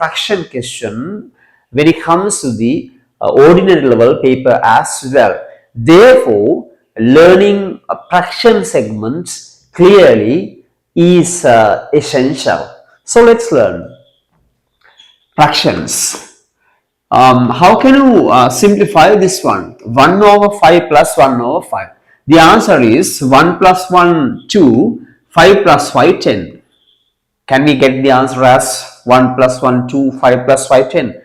fraction question when it comes to the ordinary level paper as well. Therefore, learning fraction segments clearly is essential. So let's learn fractions. How can you simplify this one? 1 over 5 plus 1 over 5. The answer is 1 plus 1, 2, 5 plus 5, 10. Can we get the answer as 1 plus 1, 2, 5 plus 5, 10?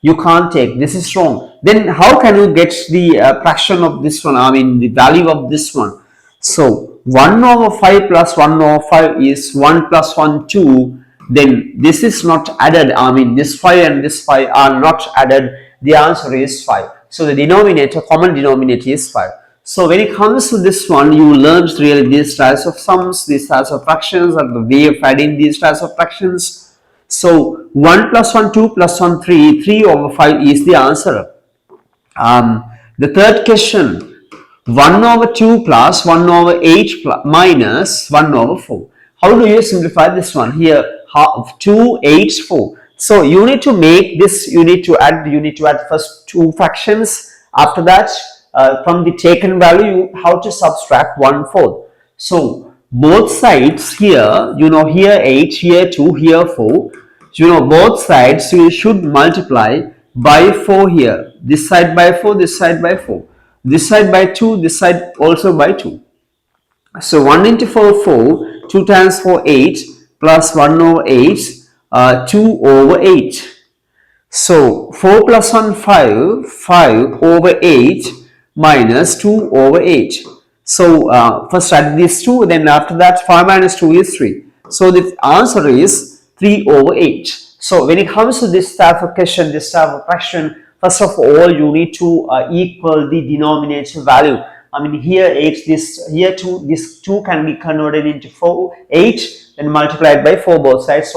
You can't take. This is wrong. Then how can you get the fraction of this one? I mean the value of this one. So 1 over 5 plus 1 over 5 is 1 plus 1, 2. Then this is not added. I mean this 5 and this 5 are not added. The answer is 5. So the denominator, common denominator is 5. So when it comes to this one, you learn really these types of sums, these types of fractions, and the way of adding these types of fractions. So 1 plus 1, 2 plus 1, 3, 3 over 5 is the answer. The third question, 1 over 2 plus 1 over 8 plus minus 1 over 4. How do you simplify this one? Here, 2, 8, 4. So you need to make this, you need to add first two fractions. After that, from the taken value, how to subtract 1/4. So both sides here, here 8, here 2, here 4. Both sides you should multiply by 4 here. This side by 4, this side by 4. This side by 2, this side also by 2. So 1 into 4, 4. 2 times 4, 8 plus 1 over 8, 2 over 8. So 4 plus 1, 5, 5 over 8 minus 2 over 8. So first add these two, then after that 5 minus 2 is 3. So the answer is 3 over 8. So when it comes to this type of question, this type of fraction, first of all you need to equal the denominator value. I mean here 8, here 2, this 2 can be converted into 8, then multiplied by 4 both sides.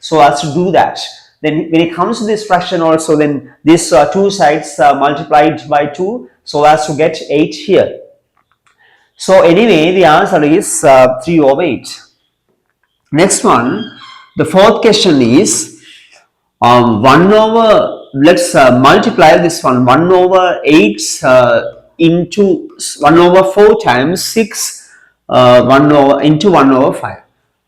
So as to do that. Then when it comes to this fraction also, then these two sides multiplied by 2, so as to get 8 here. So anyway, the answer is 3 over 8. Next one, the fourth question is 1 over, let's multiply this one, 1 over 8 into 1 over 4 times 6, 1 over into 1 over 5.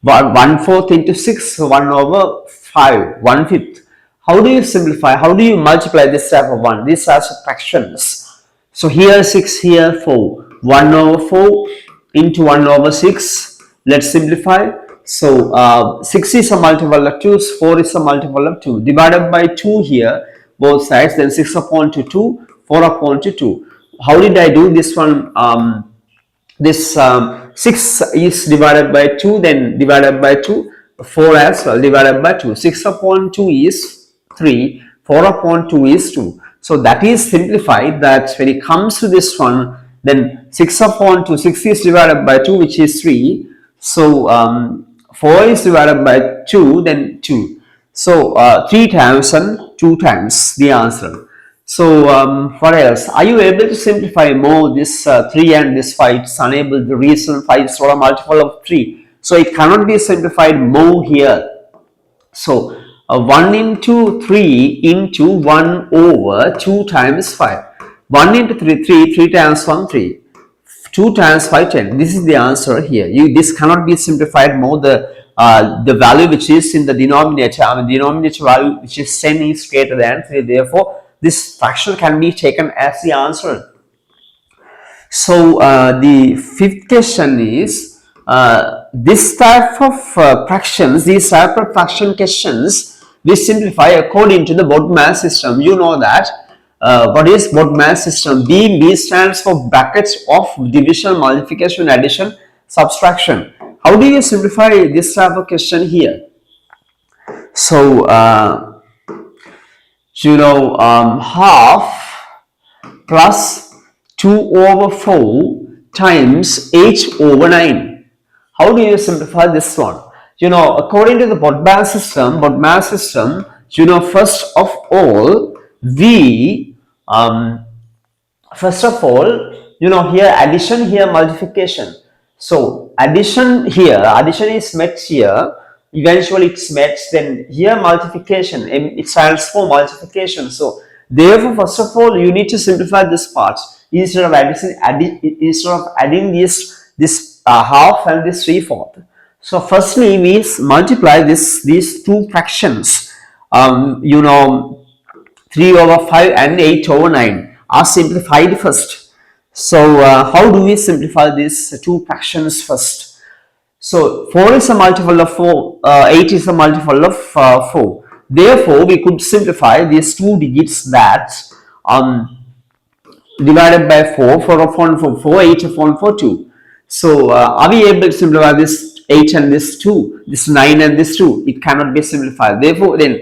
1/4 into 6, 1 over 5, 1/5. How do you simplify? How do you multiply this type of one? These are fractions. So here 6, here 4. 1 over 4 into 1 over 6. Let's simplify. So 6 is a multiple of 2, 4 is a multiple of 2. Divided by 2 here, both sides, then 6 upon 2, 4 upon 2. How did I do this one? This 6 is divided by 2, then divided by 2, 4 as well, divided by 2. 6 upon 2 is 3, 4 upon 2 is 2. So that is simplified, that when it comes to this one, then 6 upon 2, 6 is divided by 2, which is 3. So 4 is divided by 2, then 2. So 3 times and 2 times the answer. So what else? Are you able to simplify more this 3 and this 5? It's unable. The reason 5 is a multiple of 3. So it cannot be simplified more here. So 1 into 3 into 1 over 2 times 5. 1 into 3, 3 times 1, 3. 2 times 5, 10. This is the answer here. This cannot be simplified more. The value which is in the denominator, I mean denominator value which is 10 is greater than 3. Therefore, this fraction can be taken as the answer. So the fifth question is this type of fractions, these type of fraction questions, we simplify according to the BODMAS system. You know that. What is BODMAS system? B stands for brackets of division, multiplication, addition, subtraction. How do you simplify this type of question here? So half plus 2 over 4 times 8 over 9. How do you simplify this one? According to the BODMAS system, first of all, here addition, here multiplication. So addition is met here. eventually it's met, then here multiplication, it stands for multiplication. So therefore, first of all, you need to simplify this part instead of adding this half and this 3/4. So firstly, we multiply these two fractions. 3/5 and 8/9 are simplified first. So how do we simplify these two fractions first? So 4 is a multiple of 4, 8 is a multiple of 4. Therefore, we could simplify these two digits that divided by 4, 4 upon 4, 4, 8 upon 4, 2. So are we able to simplify this 8 and this 2, this 9 and this 2? It cannot be simplified. Therefore, then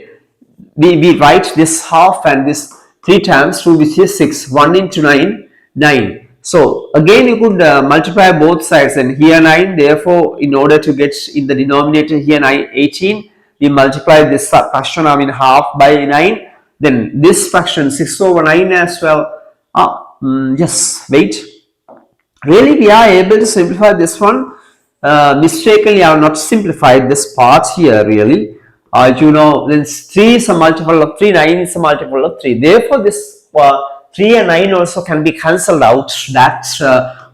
we write this half and this 3 times 2, which is 6. 1 into 9, 9. So again you could multiply both sides, and here 9, therefore in order to get in the denominator here 9, 18, we multiply this fraction, half by 9, then this fraction 6/9 as well. Just wait, really we are able to simplify this one. Mistakenly I have not simplified this part here really. Then 3 is a multiple of 3, 9 is a multiple of 3, therefore this 3 and 9 also can be cancelled out. That's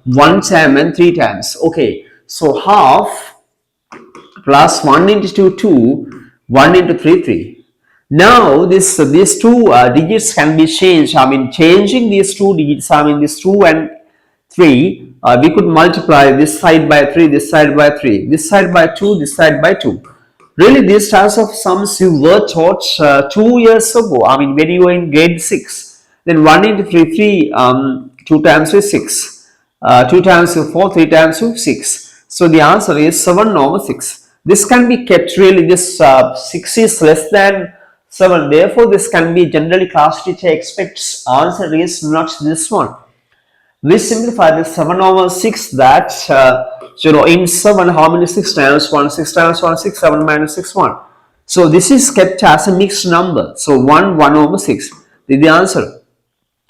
1 time and 3 times. Okay, so half plus 1 into 2, 2, 1 into 3, 3. Now these two digits can be changed. Changing these two digits, this 2 and 3, we could multiply this side by 3, this side by 3, this side by 2, this side by 2. Really, these types of sums you were taught 2 years ago, when you were in grade 6. Then 1 into 3, 3, 2 times is 6. 2 times is 4, 3 times is 6. So the answer is 7/6. This can be kept really, this 6 is less than 7. Therefore, this can be generally class teacher expects answer is not this one. We simplify this 7/6 that, in 7, how many 6 times 1? 6 times 1, 6, 7 minus 6, 1. So this is kept as a mixed number. So 1/6 is the answer.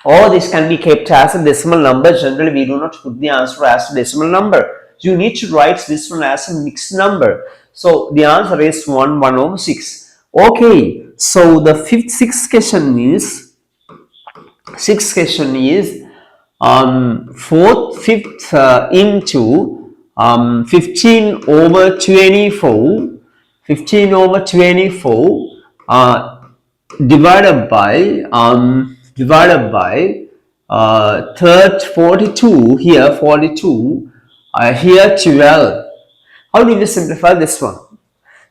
Or this can be kept as a decimal number. Generally, we do not put the answer as a decimal number. You need to write this one as a mixed number. So the answer is 1/6. Okay, so the sixth question is 5th into 15/24. 15/24 divided by third 42, here 42, here 12. How do we simplify this one?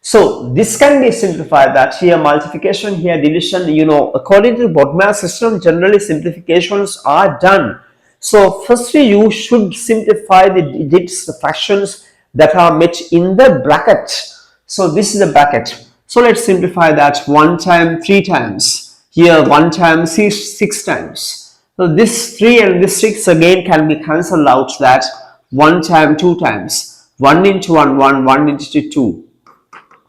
So this can be simplified that here multiplication, here division, according to the BODMAS system, generally simplifications are done. So firstly you should simplify the digits, the fractions that are met in the bracket. So this is the bracket. So let's simplify that. 1 time 3 times. Here 1 time 6 times. So this 3 and this 6 again can be cancelled out. That 1 time 2 times. 1 into 1, 1, 1 into 2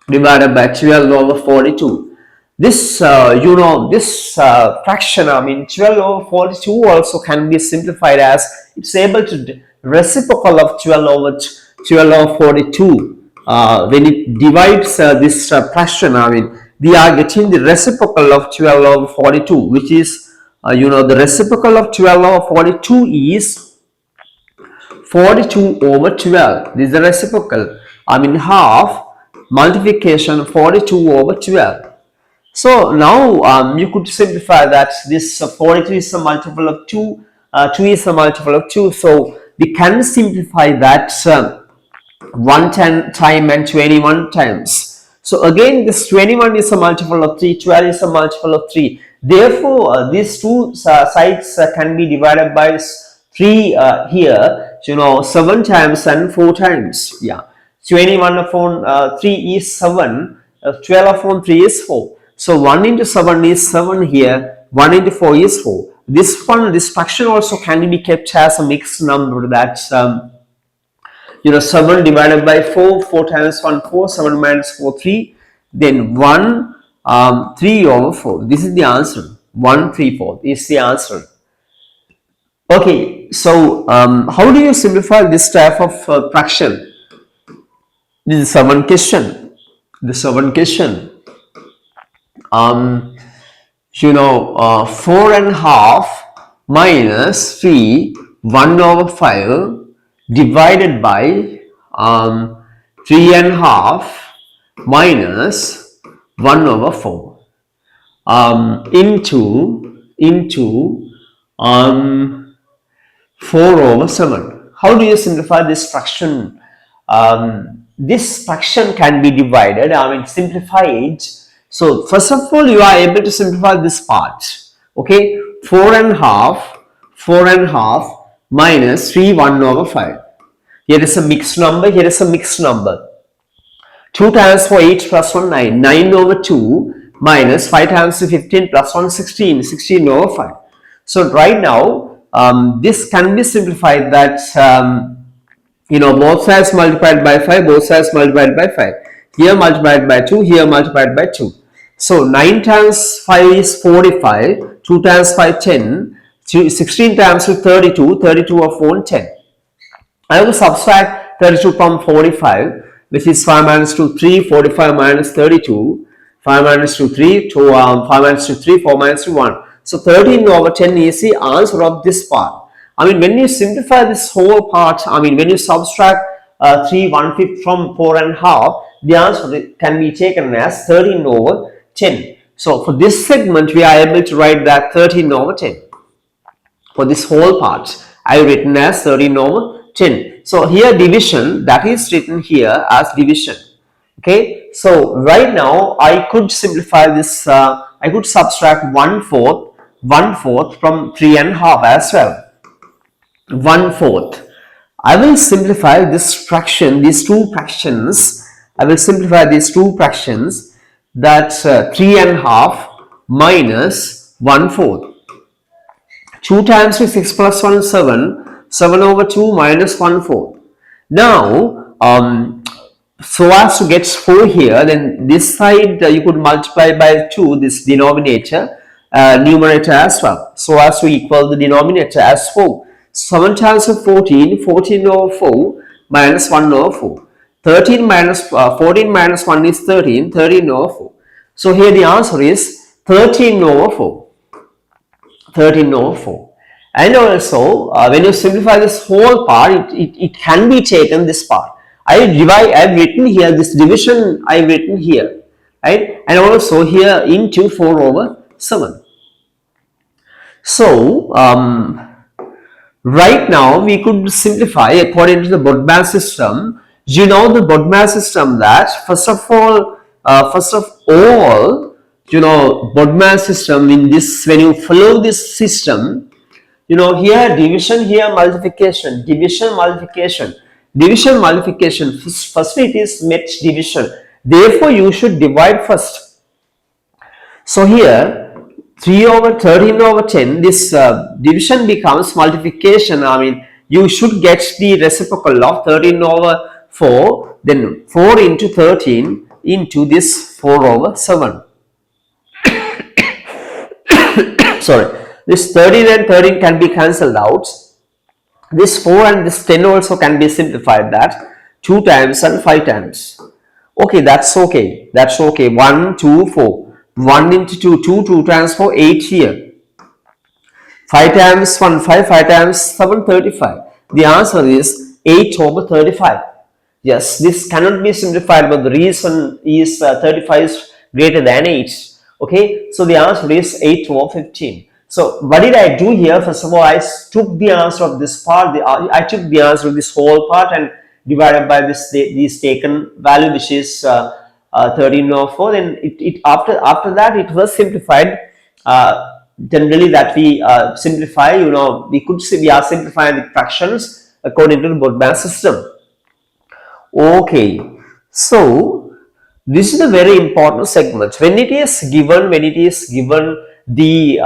divided by 12/42. This fraction, 12/42 also can be simplified as it's able to reciprocal of 12/42. When it divides this fraction, we are getting the reciprocal of 12/42, which is the reciprocal of 12/42 is 42/12. This is the reciprocal. Half multiplication 42/12. So now you could simplify that this 42 is a multiple of 2, 2 is a multiple of 2. So we can simplify that 110 time and 21 times. So again this 21 is a multiple of 3, 12 is a multiple of 3. Therefore these two sides can be divided by 3 here, 7 times and 4 times. Yeah. 21/3 is 7, 12/3 is 4. So 1 into 7 is 7 here, 1 into 4 is 4. This fraction also can be kept as a mixed number. That's 7 divided by 4, 4 times 1, 4, 7 minus 4, 3. Then 1, 3/4. This is the answer. 1/3 is the answer. Okay, so how do you simplify this type of fraction? This is one question. the seventh question. 4.5 minus 3 1 over 5 divided by 3.5 minus 1 over 4 into 4 over 7. How do you simplify this fraction? This fraction can be divided, simplified. So first of all, you are able to simplify this part. Okay, 4.5 minus 3 1 over 5. Here is a mixed number, here is a mixed number. 2 times 4 8 plus 1 9, 9 over 2 minus 5 times 15 plus 1 16, 16 over 5. So right now, this can be simplified that both sides multiplied by 5, both sides multiplied by 5. Here multiplied by 2, here multiplied by 2. So 9 times 5 is 45, 2 times 5 10, 16 times 2 32, 32 of 4 10. I will subtract 32 from 45, which is 5 minus 2 3, 45 minus 32, 5 minus 2 3, 5 minus 2 3, 4 minus 2 1. So 13 over 10 is the answer of this part. When you simplify this whole part, when you subtract 3 1/5 from 4.5, the answer can be taken as 13 over 10. So for this segment, we are able to write that 13 over 10. For this whole part, I have written as 13 over 10. So here division, that is written here as division. Okay, so right now I could simplify this, I could subtract 1/4 from 3.5 as well. 1/4. I will simplify this fraction, these two fractions. I will simplify these two fractions. That's 3.5 minus 1/4. 2 times 6 plus 1 7. 7 over 2 minus 1/4. Now, so as to get 4 here, then this side you could multiply by 2, this denominator, numerator as well, so as to equal the denominator as 4. 7 times 14, 14 over 4 minus 1 over 4. 13 minus 14 minus 1 is 13, 13 over 4. So here the answer is 13 over 4. 13 over 4. And also, when you simplify this whole part, it can be taken this part. I have written here this division, I have written here, right? And also here into 4 over 7. So, right now we could simplify according to the Bodmer system. You know the Bodmer system that first of all, Bodmer system in this, when you follow this system, here division, here multiplication, division, multiplication, division, multiplication. First it is met division. Therefore, you should divide first. So here 3 over 13 over 10, this division becomes multiplication. You should get the reciprocal of 13 over 4, then 4 into 13 into this 4 over 7. Sorry, this 13 and 13 can be cancelled out. This 4 and this 10 also can be simplified, that 2 times and 5 times. Okay, that's okay. 1, 2, 4. 1 into 2, 2 times 4, 8 here. 5 times 1, 5 times 7, 35. The answer is 8 over 35. Yes, this cannot be simplified, but the reason is 35 is greater than 8. Okay, so the answer is 8 over 15. So what did I do here? First of all, I took the answer of this part. I took the answer of this whole part and divided by this taken value, which is 13 over 4. Then after that it was simplified. Generally, that we simplify. We are simplifying the fractions according to the Bodmer system. Okay, so this is a very important segment. When it is given the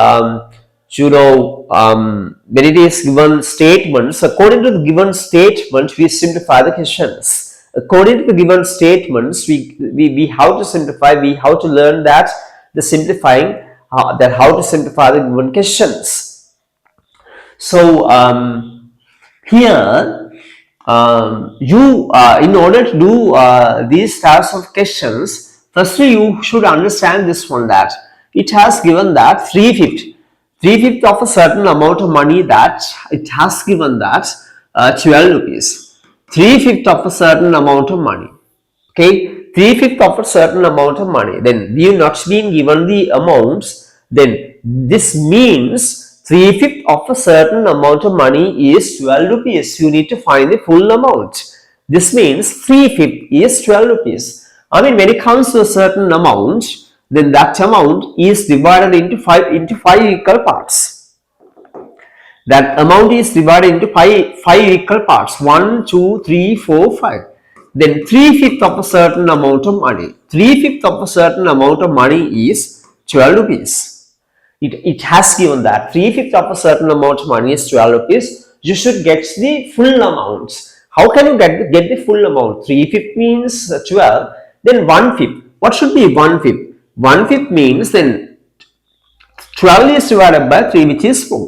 when it is given statements, according to the given statement, we simplify the questions. According to the given statements, we how to simplify, we how to learn that the simplifying, how to simplify the given questions. So here in order to do these types of questions, Firstly, you should understand this one, that it has given that 3/5 of a certain amount of money, that it has given that 12 rupees. 3/5 of a certain amount of money. Okay, 3/5 of a certain amount of money. Then we have not been given the amounts. Then this means 3/5 of a certain amount of money is 12 rupees. You need to find the full amount. This means 3/5 is 12 rupees. I mean, when it comes to a certain amount, then that amount is divided into five equal parts. That amount is divided into five equal parts. 1, 2, 3, 4, 5. Then 3/5 of a certain amount of money. 3/5 of a certain amount of money is 12 rupees. It has given that 3/5 of a certain amount of money is 12 rupees. You should get the full amount. How can you get the full amount? 3/5 means 12. Then 1/5. What should be 1/5? 1/5 means then 12 is divided by 3, which is 4.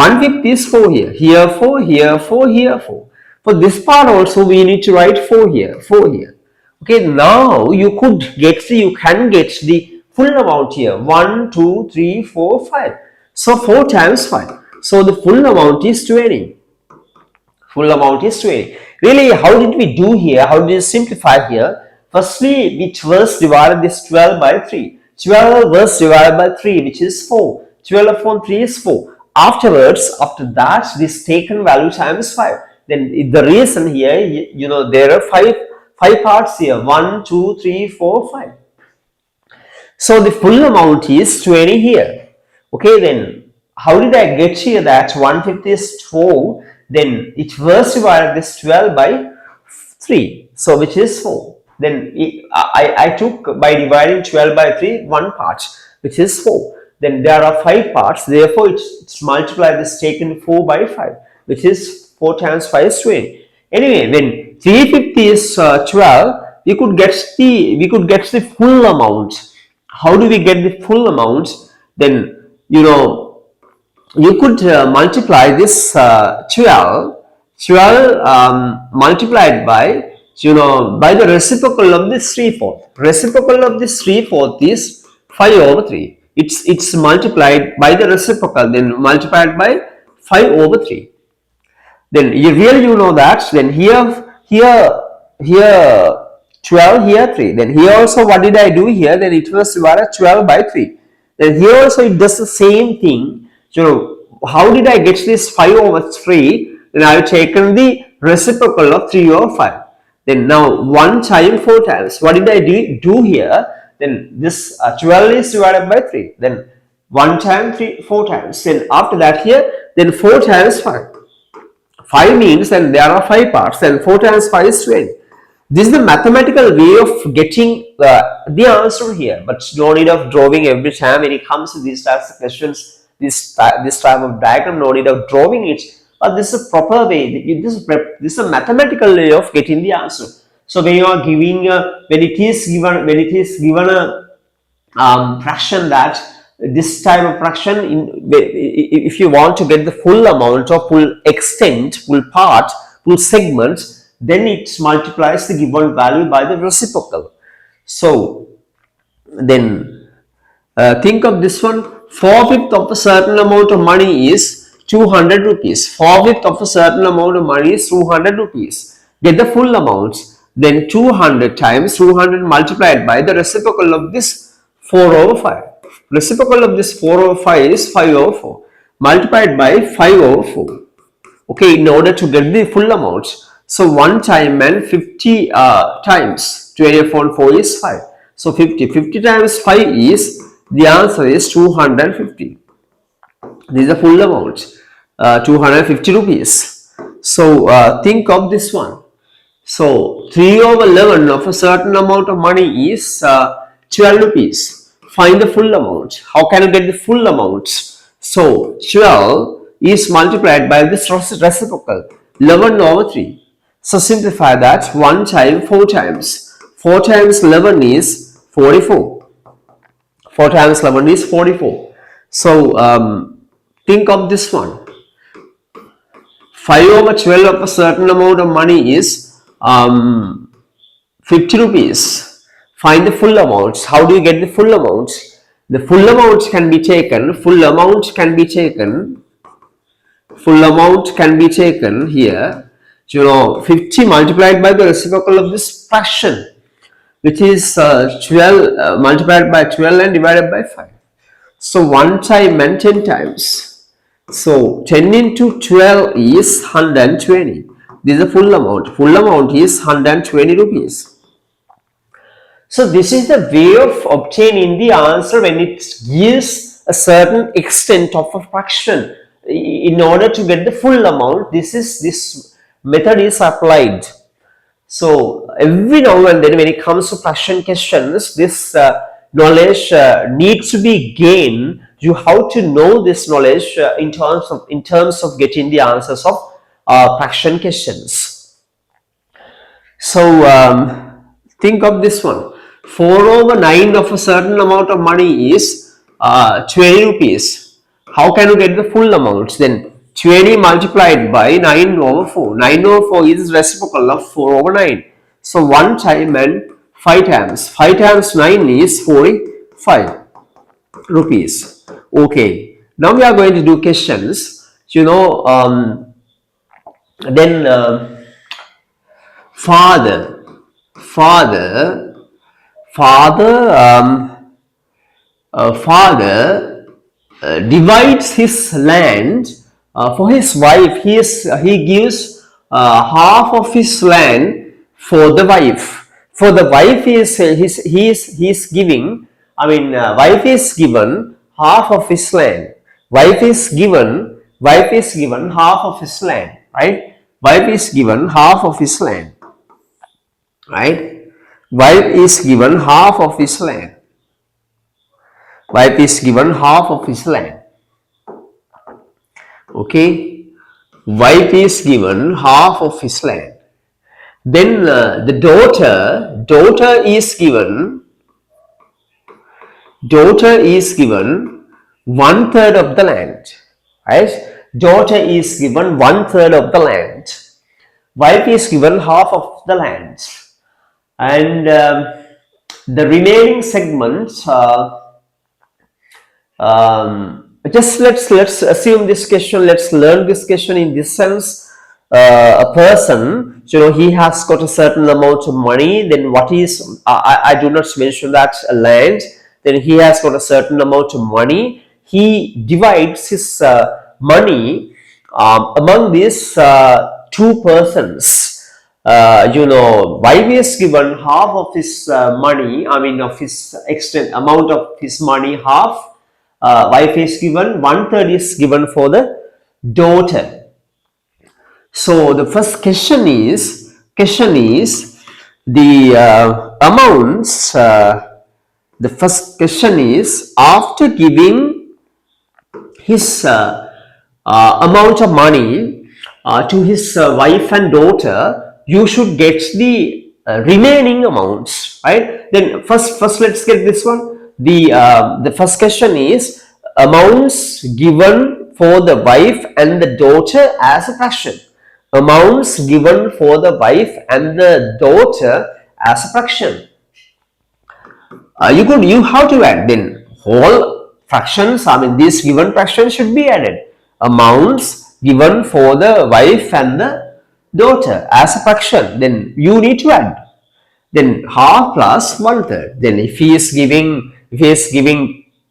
1/5 is 4 here. Here 4, here 4, here 4. For this part also we need to write 4 here, 4 here. Okay, now you can get the full amount here. 1, 2, 3, 4, 5. So 4 times 5. So the full amount is 20. Full amount is 20. Really, how did we do here? How did we simplify here? Firstly, we first divided this 12 by 3. 12 was divided by 3, which is 4. 12 upon 3 is 4. Afterwards, after that, this taken value times 5. Then the reason here, there are five parts here. 1, 2, 3, 4, 5. So the full amount is 20 here. Okay, then how did I get here that 1/5 is 4? Then it was divided this 12 by 3. So which is 4. Then I took, by dividing 12 by 3, one part, which is 4. Then there are 5 parts. Therefore, it's multiplied this taken 4 by 5, which is 4 times 5 is 20. Anyway, when 3/5 is 12, we could get the full amount. How do we get the full amount? Then you could multiply this 12 multiplied by the reciprocal of this 3/4. Reciprocal of this 3/4 is 5/3. It's multiplied by the reciprocal, then multiplied by 5/3. Then you know that. Then here 12, here 3. Then here also, what did I do here? Then it was divided 12 by 3. Then here also it does the same thing. How did I get this 5/3? Then I have taken the reciprocal of 3/5. Then now 1 time 4 times. What did I do here? Then this 12 is divided by 3. Then 1 time 3, 4 times. Then after that here, then 4 times 5. 5 means then there are 5 parts. Then 4 times 5 is 20. This is the mathematical way of getting the answer here. But no need of drawing every time when it comes to these types of questions. This type of diagram, no need of drawing it. But this is a proper way. This is a mathematical way of getting the answer. So when you are giving when it is given a fraction, that this type of fraction, if you want to get the full amount or full extent, full part, full segment, then it multiplies the given value by the reciprocal. So then think of this one. 4/5 of a certain amount of money is 200 rupees. 4/5 of a certain amount of money is 200 rupees. Get the full amount. Then 200 times 200 multiplied by the reciprocal of this 4/5. Reciprocal of this 4/5 is 5/4. Multiplied by 5/4. Okay, in order to get the full amount. So 1 time and 50 times 20 upon 4 is 5. So 50. 50 times 5 is, the answer is 250. This is the full amount. 250 rupees. So think of this one. So 3/11 of a certain amount of money is 12 rupees. Find the full amount. How can you get the full amount? So 12 is multiplied by this reciprocal, 11/3. So simplify that. 1 time 4 times. 4 times 11 is 44. 4 times 11 is 44. So think of this one. 5/12 of a certain amount of money is 50 rupees. find the full amounts. How do you get the full amounts? The full amounts can be taken, full amount can be taken here. 50 multiplied by the reciprocal of this fraction, which is 12 multiplied by 12 and divided by 5. So 1 time and 10 times. So 10 into 12 is 120. This is the full amount. Full amount is 120 rupees. So this is the way of obtaining the answer when it gives a certain extent of a fraction. In order to get the full amount, this method is applied. So every now and then when it comes to fraction questions, this knowledge needs to be gained. You how to know this knowledge in terms of getting the answers of fraction questions. So think of this one. 4/9 of a certain amount of money is 20 rupees. How can you get the full amount? Then 20 multiplied by 9/4. 9/4 is reciprocal of 4/9. So 1 time and 5 times. 5 times 9 is 45 rupees. Okay. Now we are going to do questions. Then father divides his land for his wife. He gives half of his land for the wife. For the wife he is giving. Wife is given half of his land. Wife is given half of his land. Right? Wife is given half of his land. Right? Wife is given half of his land. Wife is given half of his land. Okay. Wife is given half of his land. Then the daughter is given 1/3 of the land. Right? Daughter is given 1/3 of the land. Wife is given half of the land. And the remaining segments, just let's assume this question. Let's learn this question in this sense. A person, he has got a certain amount of money. Then what is? I do not mention that land. Then he has got a certain amount of money. He divides his money among these two persons. Wife is given half of his money, of his amount of his money, half. Wife is given 1/3 is given for the daughter. So the first question is the amounts. The first question is, after giving his amount of money to his wife and daughter, you should get the remaining amounts, right? Then first let's get this one. The first question is amounts given for the wife and the daughter as a fraction. Amounts given for the wife and the daughter as a fraction. You have to add then whole fractions. These given fractions should be added. Amounts given for the wife and the daughter as a fraction, then you need to add. Then half plus 1/3. Then if he is giving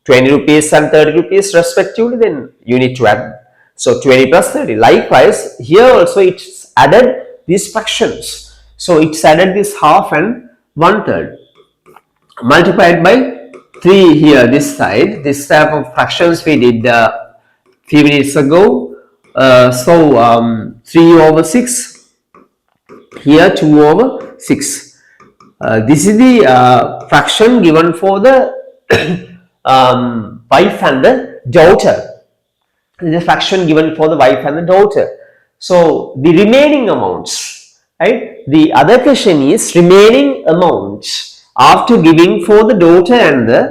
20 rupees and 30 rupees respectively, then you need to add. So 20 plus 30. Likewise, here also it's added these fractions. So it's added this half and 1/3. Multiplied by 3 here, this side. This type of fractions we did few minutes ago. 3/6. Here 2/6. This is the fraction given for the wife and the daughter. This is the fraction given for the wife and the daughter. So the remaining amounts, right? The other question is remaining amounts after giving for the daughter and the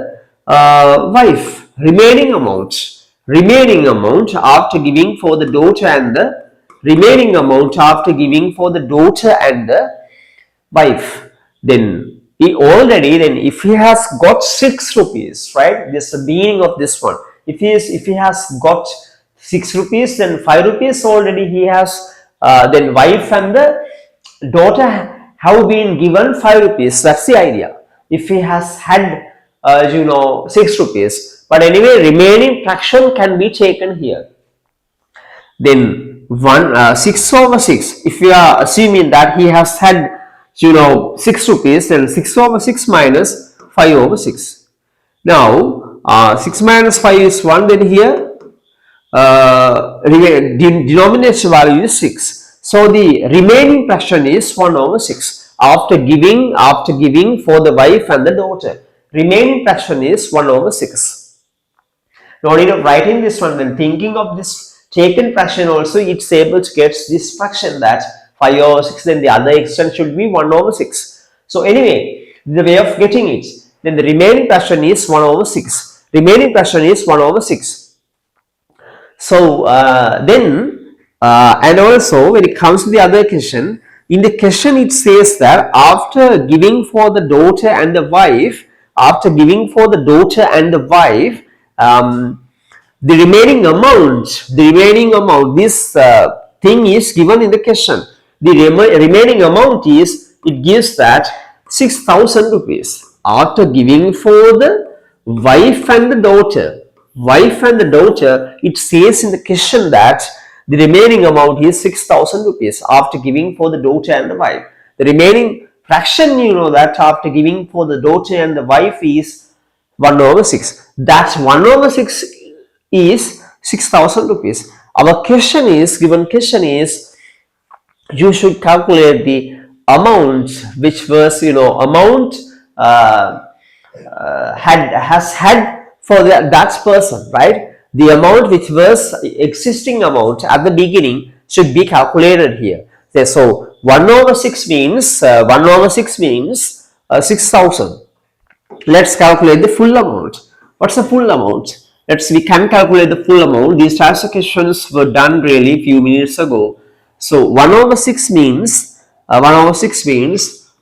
wife. Remaining amount after giving for the daughter and the wife. Then he already, then if he has got 6 rupees, right? This is the meaning of this one. If he has got 6 rupees, then 5 rupees already he has. Then wife and the daughter have been given 5 rupees. That's the idea. If he has had 6 rupees, but anyway, remaining fraction can be taken here. Then 6 over 6. If we are assuming that he has had 6 rupees, then 6 over 6 minus 5 over 6. Now 6 minus 5 is 1. Then here denominator value is 6. So the remaining fraction is 1 over 6. After giving for the wife and the daughter, remaining fraction is 1 over 6. No need of writing this one. When thinking of this taken fraction also, it's able to get this fraction that 5 over 6, then the other extent should be 1 over 6. So anyway, the way of getting it, then the remaining fraction is 1 over 6. Remaining fraction is 1 over 6. So and also when it comes to the other question, in the question it says that after giving for the daughter and the wife, the remaining amount, this thing is given in the question. The remaining amount is, it gives that 6,000 rupees. After giving for the wife and the daughter, it says in the question that the remaining amount is 6,000 rupees after giving for the daughter and the wife. The remaining fraction, that after giving for the daughter and the wife is 1 over 6. That's 1 over 6 is 6,000 rupees. Our question is, you should calculate the amount which was, has had for that person, right? The amount which was existing amount at the beginning should be calculated here. So 1 over 6 means 6,000. Let's calculate the full amount. What's the full amount? We can calculate the full amount. These types of questions were done really few minutes ago. So 1 over 6 means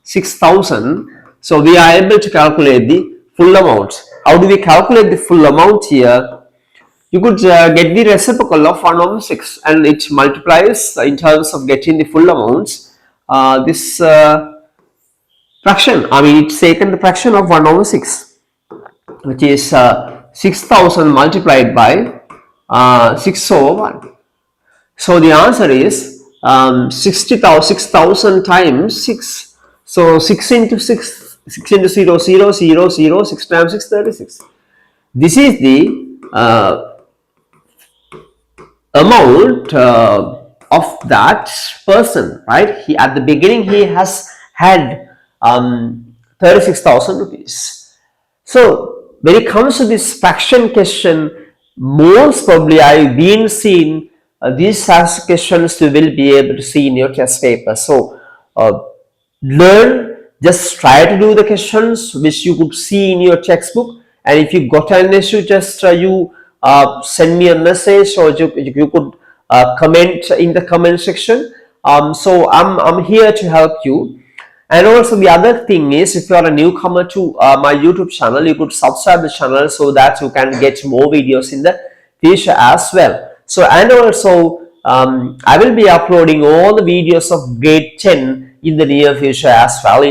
6,000. So we are able to calculate the full amount. How do we calculate the full amount here? You could get the reciprocal of 1 over 6 and it multiplies in terms of getting the full amount. This fraction, it's taken the fraction of 1 over 6, which is 6,000 multiplied by 6 over 1. So the answer is 6,000 times 6. So 6 into 6, 6 into 0, 0, 0, 0, 6 times 6, 36. This is the amount of that person, right? At the beginning he has had 36,000 rupees. So when it comes to this fraction question, most probably I've been seeing these questions you will be able to see in your test paper. So just try to do the questions which you could see in your textbook, and if you got an issue, just send me a message, or you could comment in the comment section. So I'm here to help you. And also the other thing is, if you are a newcomer to my YouTube channel, you could subscribe the channel so that you can get more videos in the future as well. So, and also I will be uploading all the videos of grade 10 in the near future as well.